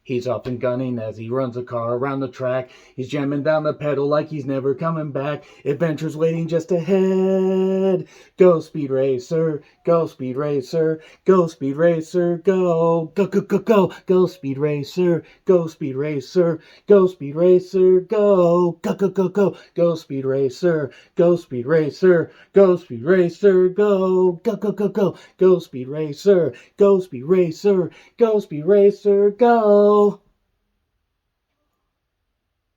He's off and gunning as he runs a car around the track. He's jamming down the pedal like he's never coming back. Adventure's waiting just ahead. Go, Speed Racer. Go, Speed Racer. Go, Speed Racer. Go. Go, go, go, go. Go, Speed Racer. Go, Speed Racer. Go, Speed Racer. Go. Go, go, go, go. Go, Speed Racer. Go, Speed Racer. Go, Speed Racer. Go. Go, go, go, go. Go, Speed Racer. Go, Speed Racer. Go, Speed Racer. Go.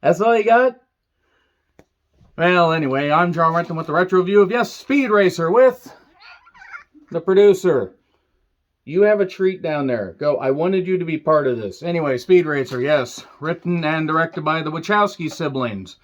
That's all you got? Well, anyway, I'm John Renton with the retro review of, yes, Speed Racer with the producer. You have a treat down there. Go. I wanted you to be part of this. Anyway, Speed Racer, yes. Written and directed by the Wachowski siblings.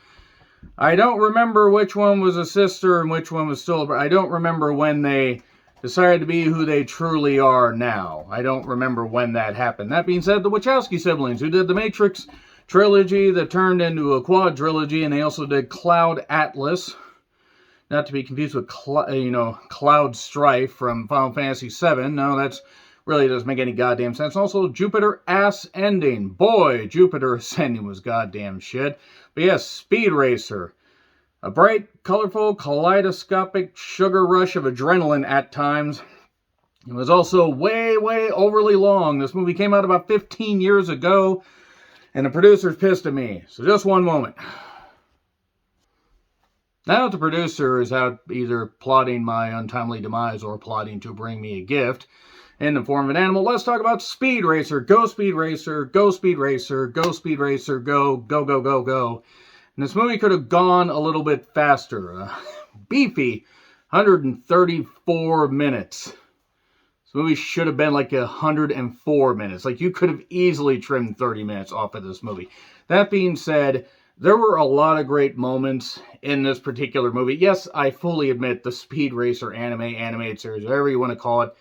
I don't remember which one was a sister and which one was still... I don't remember when they decided to be who they truly are now. I don't remember when that happened. That being said, the Wachowski siblings, who did the Matrix trilogy that turned into a quadrilogy, and they also did Cloud Atlas, not to be confused with Cloud Strife from Final Fantasy VII. No, that's really doesn't make any goddamn sense. Also, Jupiter Ascending. Boy, Jupiter Ascending was goddamn shit. But yes, Speed Racer. A bright, colorful, kaleidoscopic sugar rush of adrenaline at times. It was also way, way overly long. This movie came out about 15 years ago, and the producer's pissed at me. So just one moment. Now that the producer is out either plotting my untimely demise or plotting to bring me a gift in the form of an animal, let's talk about Speed Racer. Go, Speed Racer. Go, Speed Racer. Go, Speed Racer. Go, go, go, go, go. And this movie could have gone a little bit faster. Beefy 134 minutes. This movie should have been like 104 minutes. Like, you could have easily trimmed 30 minutes off of this movie. That being said, there were a lot of great moments in this particular movie. Yes, I fully admit the Speed Racer animated series, whatever you want to call it,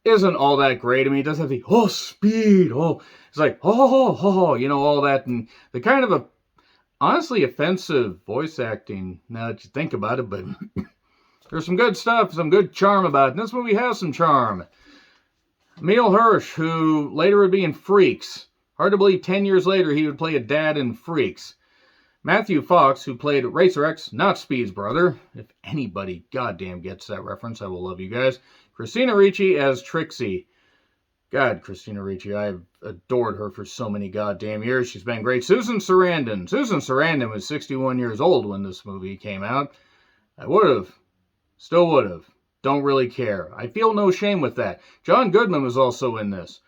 isn't all that great. I mean, it doesn't have the, oh, speed, oh, it's like, oh, you know, all that. And the kind of a honestly offensive voice acting, now that you think about it, but there's some good stuff, some good charm about it. And this movie has some charm. Emil Hirsch, who later would be in Freaks. Hard to believe 10 years later he would play a dad in Freaks. Matthew Fox, who played Racer X, not Speed's brother. If anybody goddamn gets that reference, I will love you guys. Christina Ricci as Trixie. God, Christina Ricci, I've adored her for so many goddamn years. She's been great. Susan Sarandon. Susan Sarandon was 61 years old when this movie came out. I would have. Still would have. Don't really care. I feel no shame with that. John Goodman was also in this.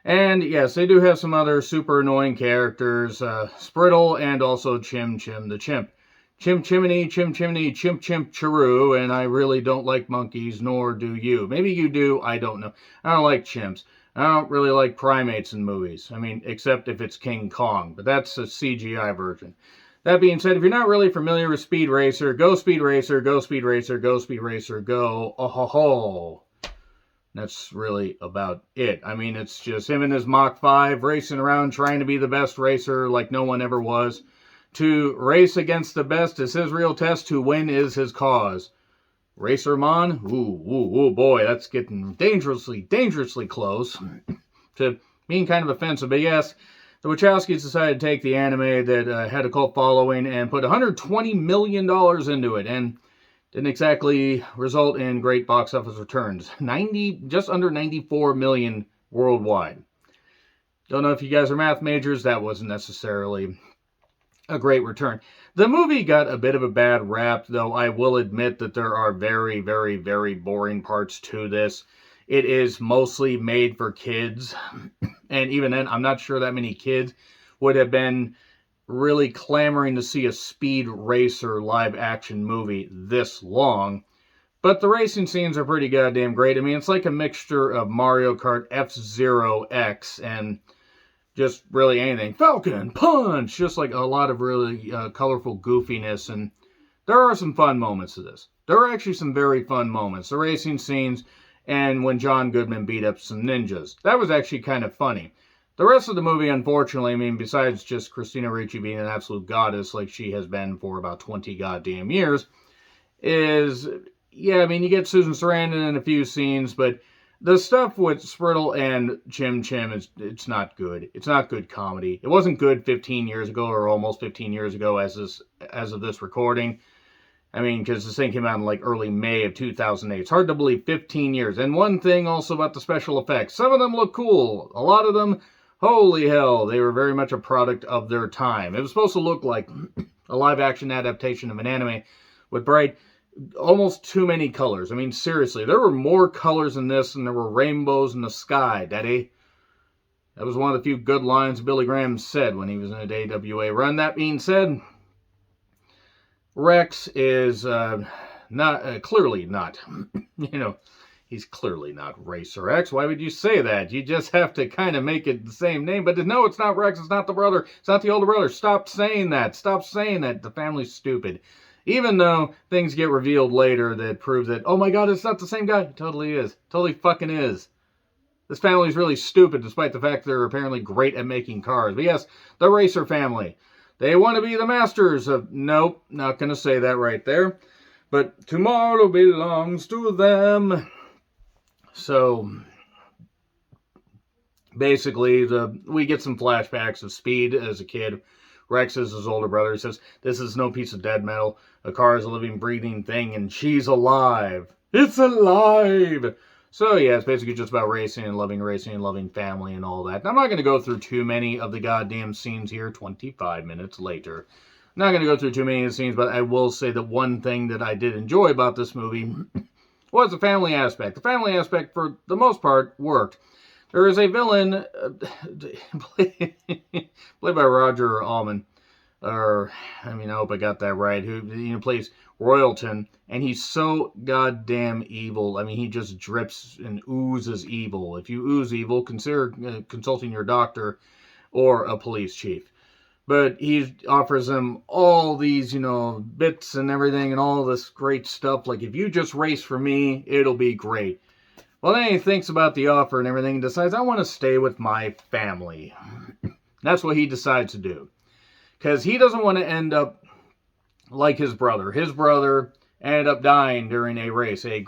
And yes, they do have some other super annoying characters. Sprittle and also Chim Chim the Chimp. Chim Chimney, Chim Chimney, Chimp Chimp Chiroo. And I really don't like monkeys, nor do you. Maybe you do. I don't know. I don't like chimps. I don't really like primates in movies. I mean, except if it's King Kong. But that's a CGI version. That being said, if you're not really familiar with Speed Racer, go Speed Racer, go Speed Racer, go Speed Racer, go. Oh ho ho. That's really about it. I mean, it's just him and his Mach 5 racing around trying to be the best racer like no one ever was. To race against the best is his real test. To win is his cause. Racermon? Ooh, boy, that's getting dangerously close to being kind of offensive. But yes, the Wachowskis decided to take the anime that had a cult following and put $120 million into it. And didn't exactly result in great box office returns. Just under 94 million worldwide. Don't know if you guys are math majors, that wasn't necessarily a great return. The movie got a bit of a bad rap, though I will admit that there are very, very, very boring parts to this. It is mostly made for kids. And even then, I'm not sure that many kids would have been really clamoring to see a Speed Racer live-action movie this long. But the racing scenes are pretty goddamn great. I mean, it's like a mixture of Mario Kart F-Zero X and just really anything. Falcon Punch! Just like a lot of really colorful goofiness. And there are some fun moments to this. There are actually some very fun moments. The racing scenes and when John Goodman beat up some ninjas. That was actually kind of funny. The rest of the movie, unfortunately, I mean, besides just Christina Ricci being an absolute goddess like she has been for about 20 goddamn years, is, yeah, I mean, you get Susan Sarandon in a few scenes, but The stuff with Spriddle and Chim Chim it's not good. It's not good comedy. It wasn't good 15 years ago or almost 15 years ago as of this recording. I mean, because this thing came out in like early May of 2008. It's hard to believe 15 years. And one thing also about the special effects. Some of them look cool. A lot of them, holy hell, they were very much a product of their time. It was supposed to look like a live action adaptation of an anime with bright, almost too many colors. I mean, seriously, there were more colors in this than there were rainbows in the sky, Daddy. That was one of the few good lines Billy Graham said when he was in a AWA run. That being said, Rex is clearly not, he's clearly not Racer X. Why would you say that? You just have to kind of make it the same name. But no, it's not Rex. It's not the brother. It's not the older brother. Stop saying that. Stop saying that. The family's stupid. Even though things get revealed later that prove that, oh my God, it's not the same guy. It totally is. Totally fucking is. This family's really stupid, despite the fact they're apparently great at making cars. But yes, the Racer family. They want to be the masters of... Nope, not going to say that right there. But tomorrow belongs to them. So, basically, we get some flashbacks of Speed as a kid. Rex is his older brother. He says, this is no piece of dead metal. A car is a living, breathing thing, and she's alive. It's alive! So, yeah, it's basically just about racing and loving family and all that. And I'm not going to go through too many of the goddamn scenes here 25 minutes later. I'm not going to go through too many of the scenes, but I will say that one thing that I did enjoy about this movie was the family aspect. The family aspect, for the most part, worked. There is a villain played by Roger Allman, I hope I got that right, who plays Royalton, and he's so goddamn evil. I mean, he just drips and oozes evil. If you ooze evil, consider consulting your doctor or a police chief. But he offers them all these, bits and everything and all this great stuff. Like, if you just race for me, it'll be great. Well, then he thinks about the offer and everything and decides, I want to stay with my family. That's what he decides to do. Because he doesn't want to end up like his brother. His brother ended up dying during a race, a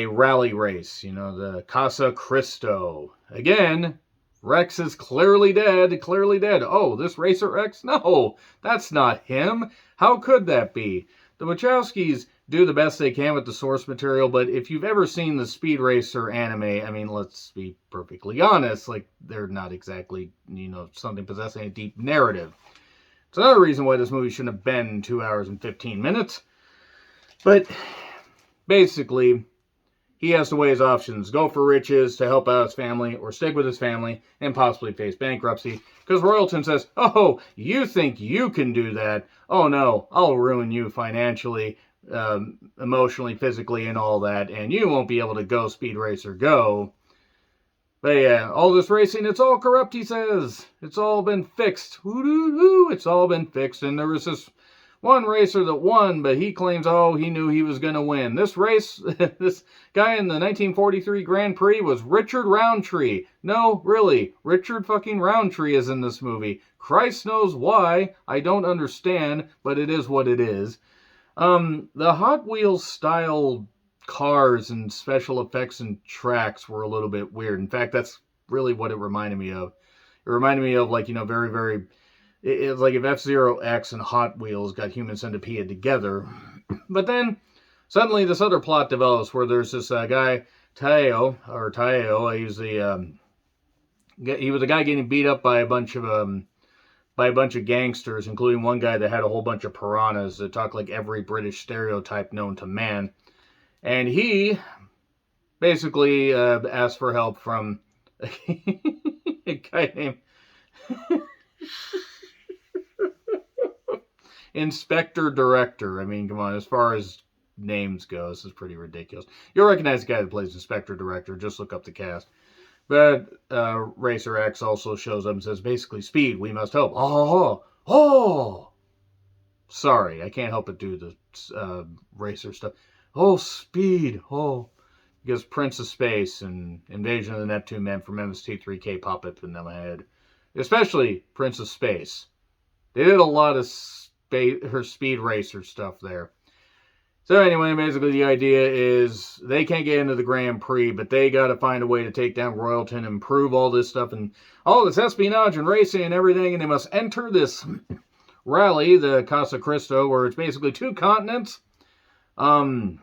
rally race, the Casa Cristo. Again, Rex is clearly dead. Oh, this Racer X? No, that's not him. How could that be? The Wachowskis do the best they can with the source material, but if you've ever seen the Speed Racer anime, I mean, let's be perfectly honest, like, they're not exactly, something possessing a deep narrative. It's another reason why this movie shouldn't have been 2 hours and 15 minutes. But basically, he has to weigh his options. Go for riches to help out his family, or stick with his family and possibly face bankruptcy. Because Royalton says, oh, you think you can do that? Oh no, I'll ruin you financially, emotionally, physically, and all that. And you won't be able to go, Speed Racer, go. But yeah, all this racing, it's all corrupt, he says. It's all been fixed. It's all been fixed. And there was this one racer that won, but he claims, he knew he was going to win. This race, this guy in the 1943 Grand Prix was Richard Roundtree. No, really, Richard fucking Roundtree is in this movie. Christ knows why. I don't understand, but it is what it is. The Hot Wheels style cars and special effects and tracks were a little bit weird. In fact, that's really what it reminded me of. It reminded me of, like, very, very... It's like if F-Zero X and Hot Wheels got Human Centipede together. But then, suddenly this other plot develops where there's this guy, Taio, he was a guy getting beat up by a bunch of gangsters, including one guy that had a whole bunch of piranhas that talked like every British stereotype known to man. And he basically asked for help from a guy named Inspector Director. I mean, come on, as far as names go, this is pretty ridiculous. You'll recognize the guy that plays Inspector Director. Just look up the cast. But Racer X also shows up and says, basically, Speed, we must help. Oh! Sorry, I can't help but do the Racer stuff. Oh, Speed, oh. Because Prince of Space and Invasion of the Neptune Men from MST3K pop up in my head. Especially Prince of Space. They did a lot of her Speed Racer stuff there. So anyway, basically the idea is they can't get into the Grand Prix, but they got to find a way to take down Royalton and prove all this stuff and all this espionage and racing and everything, and they must enter this rally, the Casa Cristo, where it's basically 2 continents, 3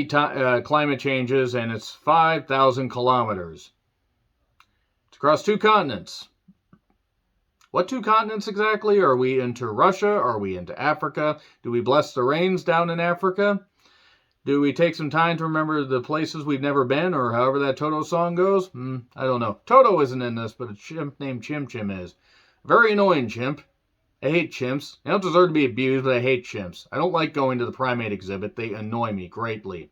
climate changes, and it's 5,000 kilometers. It's across 2 continents. What 2 continents exactly? Are we into Russia? Are we into Africa? Do we bless the rains down in Africa? Do we take some time to remember the places we've never been, or however that Toto song goes? I don't know. Toto isn't in this, but a chimp named Chim Chim is. Very annoying chimp. I hate chimps. They don't deserve to be abused, but I hate chimps. I don't like going to the primate exhibit. They annoy me greatly.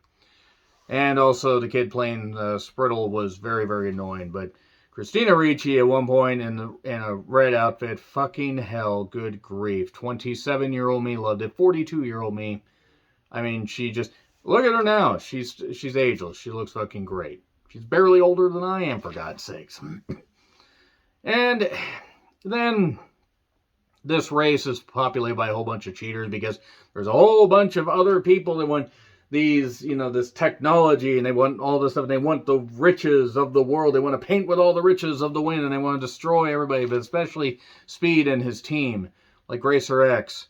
And also, the kid playing Spriddle was very, very annoying, but Christina Ricci at one point in a red outfit, fucking hell, good grief. 27-year-old me loved it. 42-year-old me, I mean, she just, look at her now. She's ageless. She looks fucking great. She's barely older than I am, for God's sakes. And then this race is populated by a whole bunch of cheaters because there's a whole bunch of other people that want these, this technology, and they want all this stuff, and they want the riches of the world. They want to paint with all the riches of the wind, and they want to destroy everybody, but especially Speed and his team, like Racer X.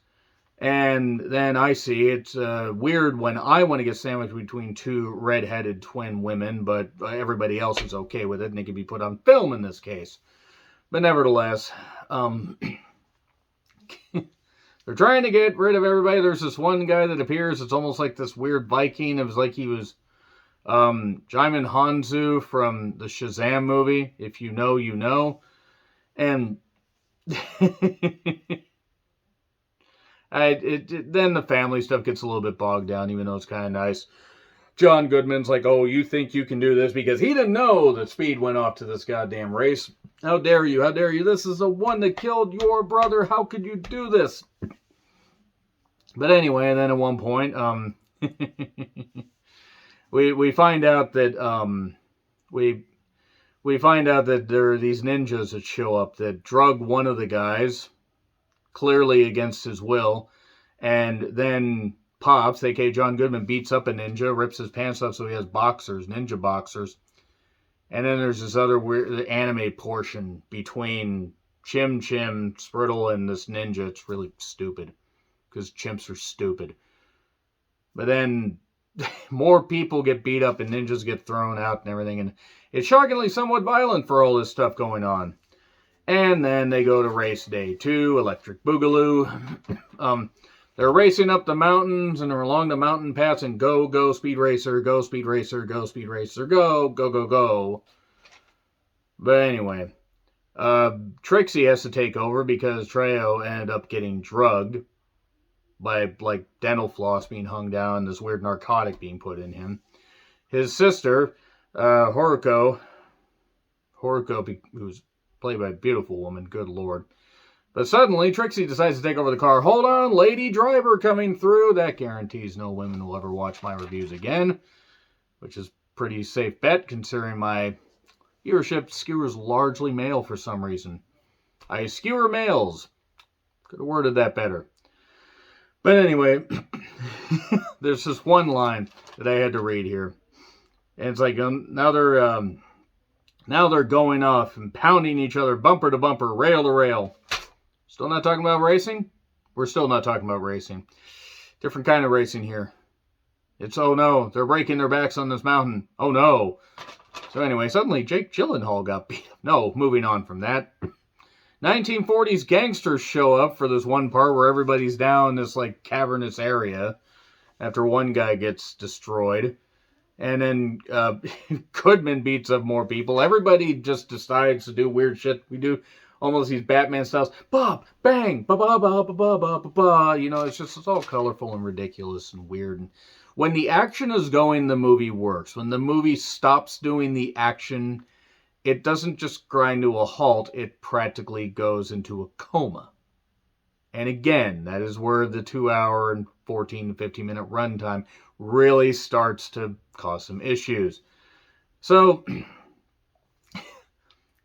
And then I see it's weird when I want to get sandwiched between 2 red-headed twin women, but everybody else is okay with it, and it can be put on film in this case. But nevertheless, they're trying to get rid of everybody. There's this one guy that appears. It's almost like this weird Viking. It was like he was Jaimin Hanzo from the Shazam movie. If you know, you know. And then the family stuff gets a little bit bogged down, even though it's kind of nice. John Goodman's like, oh, you think you can do this? Because he didn't know that Speed went off to this goddamn race. How dare you? How dare you? This is the one that killed your brother. How could you do this? But anyway, then at one point, we find out that we find out that there are these ninjas that show up that drug one of the guys, clearly against his will, and then Pops, aka John Goodman, beats up a ninja, rips his pants off so he has boxers, ninja boxers. And then there's this other weird anime portion between Chim Chim, Spriddle, and this ninja. It's really stupid, because chimps are stupid. But then more people get beat up and ninjas get thrown out and everything. And it's shockingly somewhat violent for all this stuff going on. And then they go to race day 2, Electric Boogaloo. They're racing up the mountains and they're along the mountain paths and go, Speed Racer, go, Speed Racer, go, Speed Racer, go, go. But anyway, Trixie has to take over because Trejo ended up getting drugged by, like, dental floss being hung down and this weird narcotic being put in him. His sister, Horuko, who's played by a beautiful woman, good lord. But suddenly, Trixie decides to take over the car. Hold on, lady driver coming through. That guarantees no women will ever watch my reviews again, which is a pretty safe bet, considering my viewership skewers largely male for some reason. I skewer males. Could have worded that better. But anyway, there's this one line that I had to read here. And it's like, now they're going off and pounding each other, bumper to bumper, rail to rail. Still not talking about racing? We're still not talking about racing. Different kind of racing here. It's, oh no, they're breaking their backs on this mountain. Oh no. So anyway, suddenly Jake Gyllenhaal got beat up. No, moving on from that. 1940s gangsters show up for this one part where everybody's down in this, like, cavernous area after one guy gets destroyed. And then Goodman beats up more people. Everybody just decides to do weird shit. We do almost these Batman styles. Bob, bang, ba ba ba ba ba ba ba ba. It's all colorful and ridiculous and weird. And when the action is going, the movie works. When the movie stops doing the action, it doesn't just grind to a halt. It practically goes into a coma. And again, that is where the 2 hour and 14 to 15 minute runtime really starts to cause some issues. So,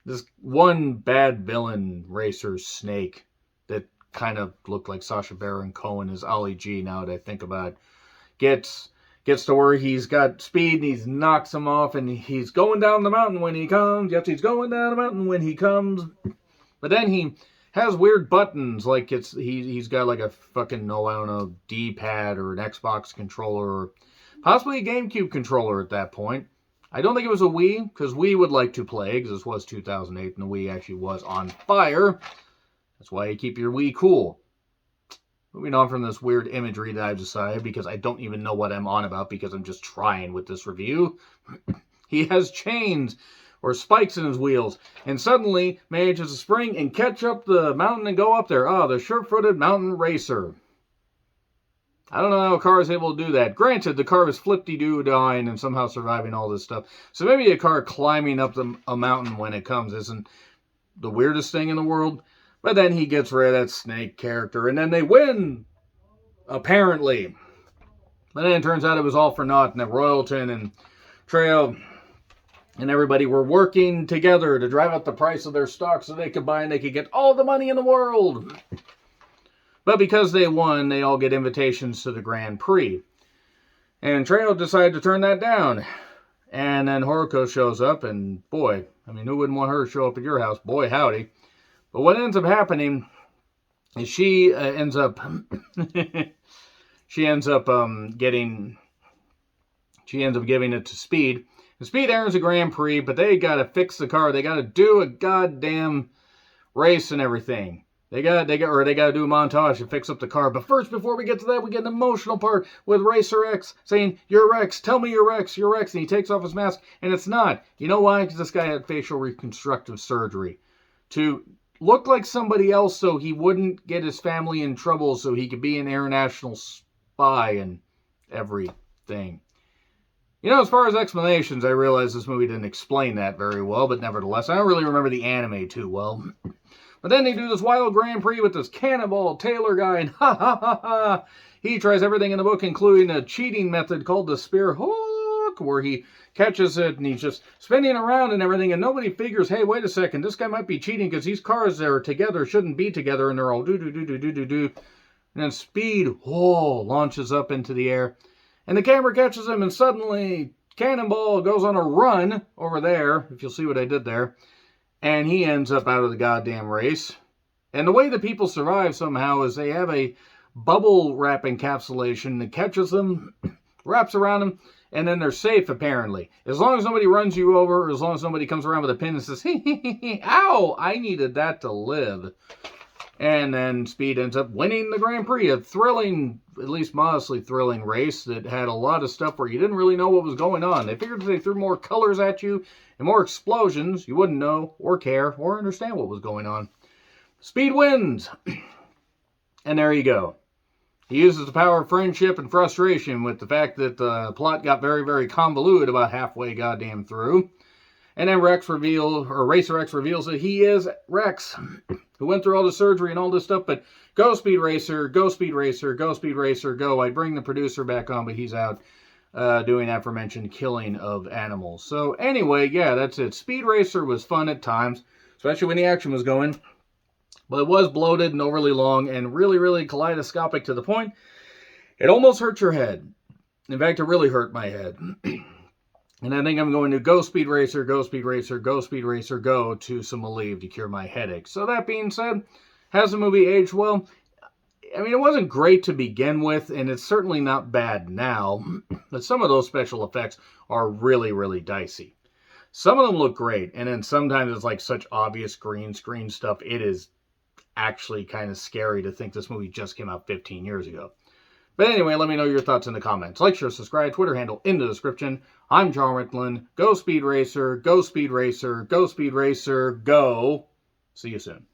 this one bad villain racer, Snake, that kind of looked like Sacha Baron Cohen as Ollie G, now that I think about it, gets to where he's got speed and he knocks him off, and he's going down the mountain when he comes. Yes, he's going down the mountain when he comes. But then he has weird buttons, like he's got like a fucking, I don't know, D-pad or an Xbox controller, or possibly a GameCube controller at that point. I don't think it was a Wii, because Wii would like to play, because this was 2008, and the Wii actually was on fire. That's why you keep your Wii cool. Moving on from this weird imagery that I've decided, because I don't even know what I'm on about, because I'm just trying with this review. He has chains or spikes in his wheels, and suddenly manages to spring and catch up the mountain and go up there. Oh, the sure-footed mountain racer. I don't know how a car is able to do that. Granted, the car was flippy-doo-dying and somehow surviving all this stuff. So maybe a car climbing up a mountain when it comes isn't the weirdest thing in the world. But then he gets rid of that Snake character, and then they win, apparently. But then it turns out it was all for naught, and that Royalton and Trejo and everybody were working together to drive up the price of their stock so they could buy and they could get all the money in the world. But because they won, they all get invitations to the Grand Prix. And Trejo decided to turn that down. And then Haruko shows up, and boy, I mean, who wouldn't want her to show up at your house? Boy, howdy. But what ends up happening is she ends up giving it to Speed. And Speed earns a Grand Prix, but they gotta fix the car. They gotta do a goddamn race and everything. They gotta do a montage to fix up the car. But first, before we get to that, we get an emotional part with Racer X saying, "You're Rex. Tell me you're Rex. You're Rex." And he takes off his mask, and it's not. You know why? Because this guy had facial reconstructive surgery to look like somebody else, so he wouldn't get his family in trouble, so he could be an international spy and everything. You know, as far as explanations, I realize this movie didn't explain that very well, but nevertheless, I don't really remember the anime too well. But then they do this wild Grand Prix with this Cannonball Taylor guy, and ha ha ha ha! He tries everything in the book, including a cheating method called the spear hook, where he catches it and he's just spinning around and everything, and nobody figures, hey, wait a second, this guy might be cheating because these cars that are together shouldn't be together, and they're all do-do-do-do-do-do-do. And then Speed, launches up into the air. And the camera catches him, and suddenly Cannonball goes on a run over there, if you'll see what I did there, and he ends up out of the goddamn race. And the way the people survive somehow is they have a bubble wrap encapsulation that catches them, wraps around them, and then they're safe, apparently. As long as nobody runs you over, or as long as nobody comes around with a pin and says, ow, I needed that to live. And then Speed ends up winning the Grand Prix, a thrilling, at least modestly thrilling race that had a lot of stuff where you didn't really know what was going on. They figured if they threw more colors at you and more explosions, you wouldn't know or care or understand what was going on. Speed wins. And there you go. He uses the power of friendship and frustration with the fact that the plot got very, very convoluted about halfway goddamn through. And then Racer X reveals that he is Rex, who went through all the surgery and all this stuff, but go Speed Racer, go Speed Racer, go Speed Racer, go. I bring the producer back on, but he's out doing aforementioned killing of animals. So anyway, yeah, that's it. Speed Racer was fun at times, especially when the action was going, but it was bloated and overly long and really, really kaleidoscopic to the point it almost hurt your head. In fact, it really hurt my head. And I think I'm going to go Speed Racer, go Speed Racer, go Speed Racer, go to some Aleve to cure my headache. So that being said, has the movie aged well? I mean, it wasn't great to begin with, and it's certainly not bad now. But some of those special effects are really, really dicey. Some of them look great, and then sometimes it's like such obvious green screen stuff. It is actually kind of scary to think this movie just came out 15 years ago. But anyway, let me know your thoughts in the comments. Like, share, subscribe, Twitter handle in the description. I'm John Rickland. Go Speed Racer, go Speed Racer, go Speed Racer, go. See you soon.